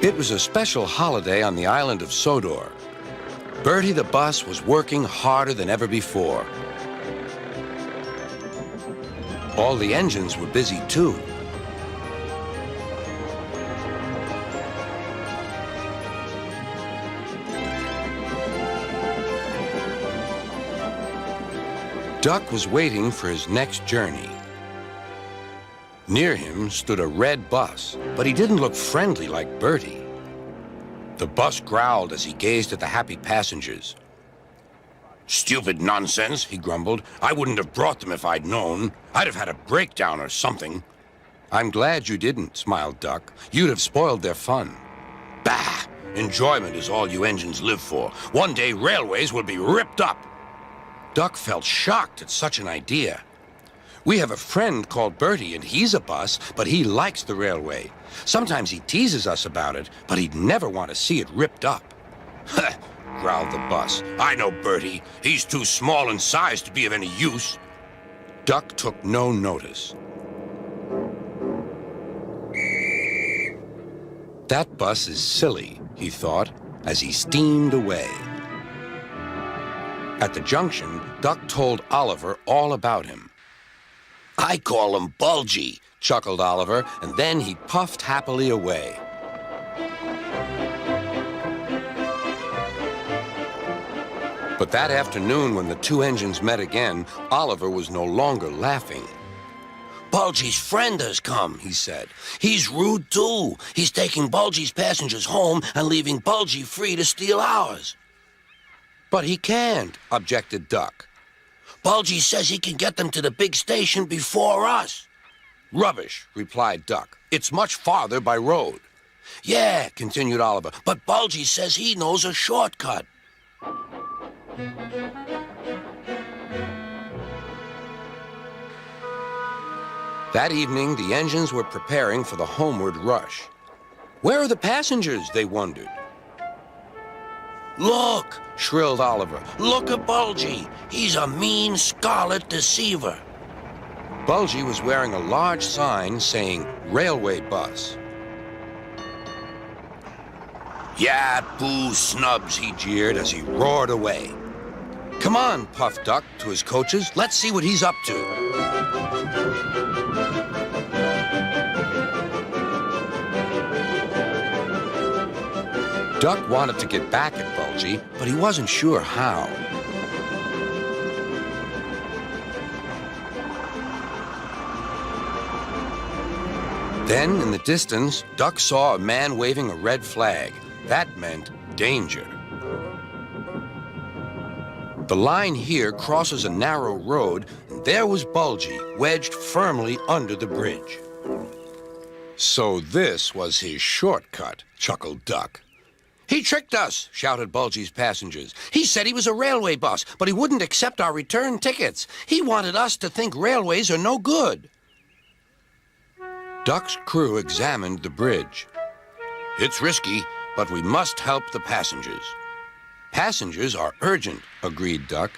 It was a special holiday on the island of Sodor. Bertie the bus was working harder than ever before. All the engines were busy too. Duck was waiting for his next journey. Near him stood a red bus, but he didn't look friendly like Bertie. The bus growled as he gazed at the happy passengers. "Stupid nonsense," he grumbled. "I wouldn't have brought them if I'd known. I'd have had a breakdown or something." "I'm glad you didn't," smiled Duck. "You'd have spoiled their fun." "Bah! Enjoyment is all you engines live for. One day railways will be ripped up." Duck felt shocked at such an idea. "We have a friend called Bertie, and he's a bus, but he likes the railway. Sometimes he teases us about it, but he'd never want to see it ripped up." "Huh," growled the bus. "I know Bertie. He's too small in size to be of any use." Duck took no notice. "That bus is silly," he thought, as he steamed away. At the junction, Duck told Oliver all about him. "I call him Bulgy," chuckled Oliver, and then he puffed happily away. But that afternoon, when the two engines met again, Oliver was no longer laughing. "Bulgy's friend has come," he said. "He's rude, too. He's taking Bulgy's passengers home and leaving Bulgy free to steal ours." "But he can't," objected Duck. "Bulgy says he can get them to the big station before us." "Rubbish," replied Duck. "It's much farther by road." "Yeah," continued Oliver, "but Bulgy says he knows a shortcut." That evening, the engines were preparing for the homeward rush. "Where are the passengers?" they wondered. "Look!" shrilled Oliver. "Look at Bulgy. He's a mean scarlet deceiver." Bulgy was wearing a large sign saying railway bus. "Yeah, boo snubs," he jeered as he roared away. "Come on," puffed Duck to his coaches. "Let's see what he's up to." Duck wanted to get back at Bulgy, but he wasn't sure how. Then, in the distance, Duck saw a man waving a red flag. That meant danger. The line here crosses a narrow road, and there was Bulgy, wedged firmly under the bridge. "So this was his shortcut," chuckled Duck. "He tricked us," shouted Bulgy's passengers. "He said he was a railway bus, but he wouldn't accept our return tickets. He wanted us to think railways are no good." Duck's crew examined the bridge. "It's risky, but we must help the passengers." "Passengers are urgent," agreed Duck.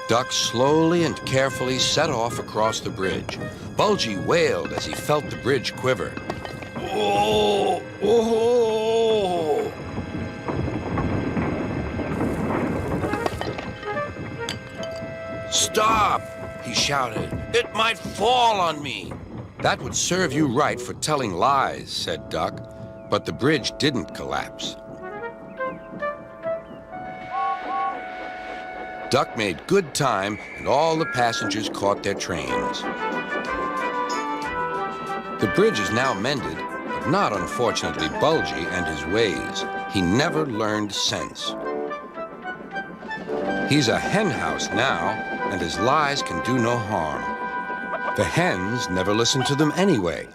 Duck slowly and carefully set off across the bridge. Bulgy wailed as he felt the bridge quiver. "Oh! Oh!" "Stop!" he shouted. "It might fall on me." "That would serve you right for telling lies," said Duck, but the bridge didn't collapse. Duck made good time, and all the passengers caught their trains. The bridge is now mended, but not, unfortunately, Bulgy and his ways. He never learned sense. He's a hen house now, and his lies can do no harm. The hens never listen to them anyway.